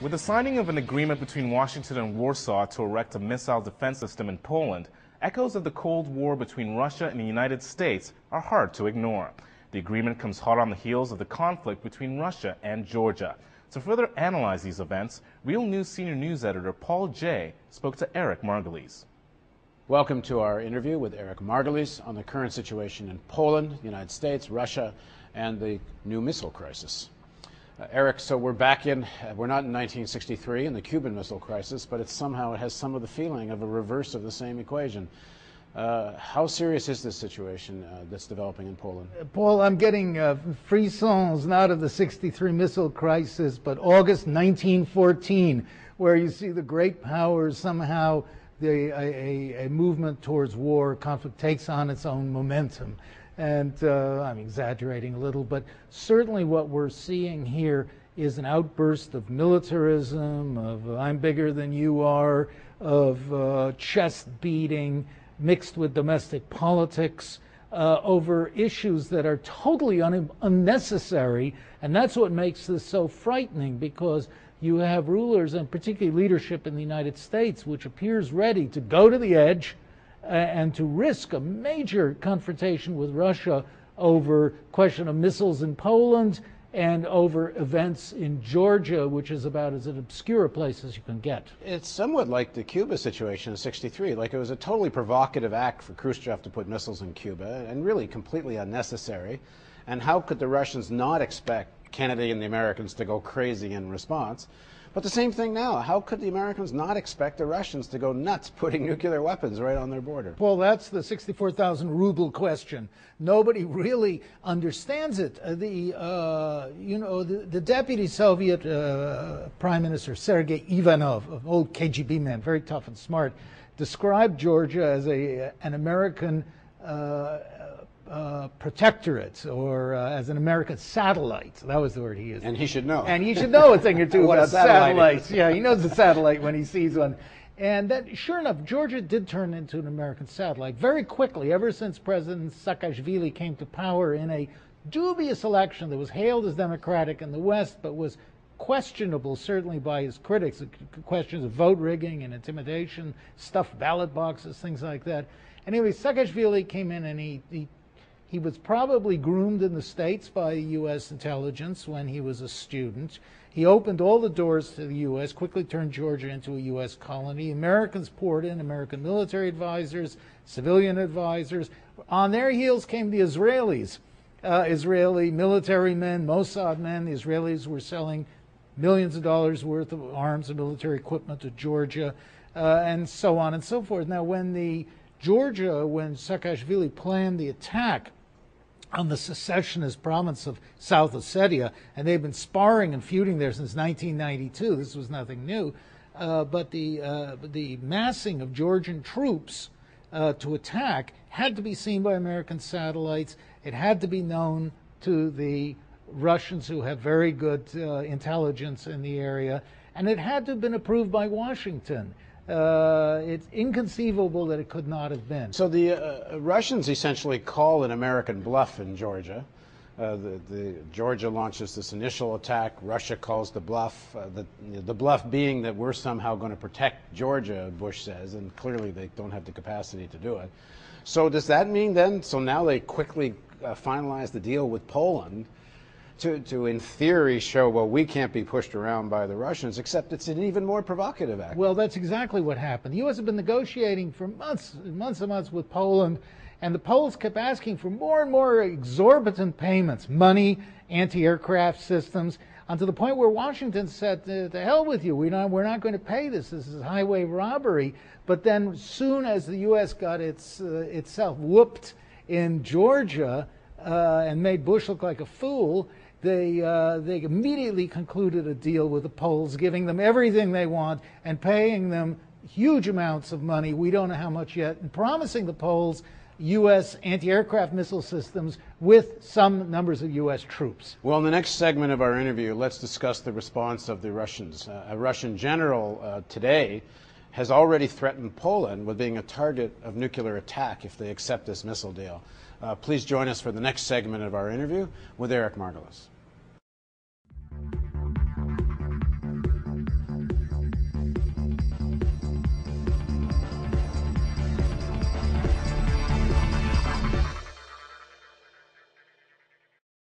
With the signing of an agreement between Washington and Warsaw to erect a missile defense system in Poland, echoes of the Cold War between Russia and the United States are hard to ignore. The agreement comes hot on the heels of the conflict between Russia and Georgia. To further analyze these events, Real News senior news editor Paul Jay spoke to Eric Margulies. Welcome to our interview with Eric Margulies on the current situation in Poland, the United States, Russia, and the new missile crisis. Eric, so we're back in, we're not in 1963 in the Cuban Missile Crisis, but it has some of the feeling of a reverse of the same equation. How serious is this situation that's developing in Poland? Paul, I'm getting frissons not of the 63 missile crisis, but August 1914, where you see the great powers somehow, a movement towards war, conflict takes on its own momentum. And I'm exaggerating a little, but certainly what we're seeing here is an outburst of militarism, of I'm bigger than you are, of chest beating mixed with domestic politics over issues that are totally unnecessary. And that's what makes this so frightening, because you have rulers, and particularly leadership in the United States, which appears ready to go to the edge and to risk a major confrontation with Russia over question of missiles in Poland and over events in Georgia, which is about as obscure a place as you can get. It's somewhat like the Cuba situation in '63. Like, it was a totally provocative act for Khrushchev to put missiles in Cuba, and really completely unnecessary. And how could the Russians not expect Kennedy and the Americans to go crazy in response? But the same thing now. How could the Americans not expect the Russians to go nuts putting nuclear weapons right on their border? Well, that's the 64,000 ruble question. Nobody really understands it. The deputy Soviet Prime Minister Sergei Ivanov, an old KGB man, very tough and smart, described Georgia as an American protectorate, or as an American satellite. That was the word he used. And he should know. And he should know a thing or two What about a satellite satellites. Yeah, he knows a satellite when he sees one. And that, sure enough, Georgia did turn into an American satellite very quickly, ever since President Saakashvili came to power in a dubious election that was hailed as democratic in the West, but was questionable, certainly by his critics, questions of vote rigging and intimidation, stuffed ballot boxes, things like that. Anyway, Saakashvili came in, and he was probably groomed in the States by U.S. intelligence when he was a student. He opened all the doors to the U.S., quickly turned Georgia into a U.S. colony. Americans poured in, American military advisors, civilian advisors. On their heels came the Israelis. Israeli military men, Mossad men. The Israelis were selling millions of dollars worth of arms and military equipment to Georgia, and so on and so forth. Now, when Saakashvili planned the attack on the secessionist province of South Ossetia, and they've been sparring and feuding there since 1992. This was nothing new. But the massing of Georgian troops to attack had to be seen by American satellites. It had to be known to the Russians, who have very good intelligence in the area, and it had to have been approved by Washington. It's inconceivable that it could not have been. So the Russians essentially call an American bluff in Georgia. Georgia launches this initial attack. Russia calls the bluff. The bluff being that we're somehow going to protect Georgia, Bush says, and clearly they don't have the capacity to do it. So does that mean then, so now they quickly finalize the deal with Poland to in theory show, well, we can't be pushed around by the Russians, except it's an even more provocative act. Well, that's exactly what happened. The U.S. had been negotiating for months and months with Poland, and the Poles kept asking for more and more exorbitant payments, money, anti-aircraft systems, to the point where Washington said, to hell with you, we're not going to pay this. This is highway robbery. But then soon as the U.S. got itself whooped in Georgia and made Bush look like a fool, they immediately concluded a deal with the Poles, giving them everything they want and paying them huge amounts of money, we don't know how much yet, and promising the Poles U.S. anti-aircraft missile systems with some numbers of U.S. troops. Well, in the next segment of our interview, let's discuss the response of the Russians. A Russian general today has already threatened Poland with being a target of nuclear attack if they accept this missile deal. Please join us for the next segment of our interview with Eric Margulies.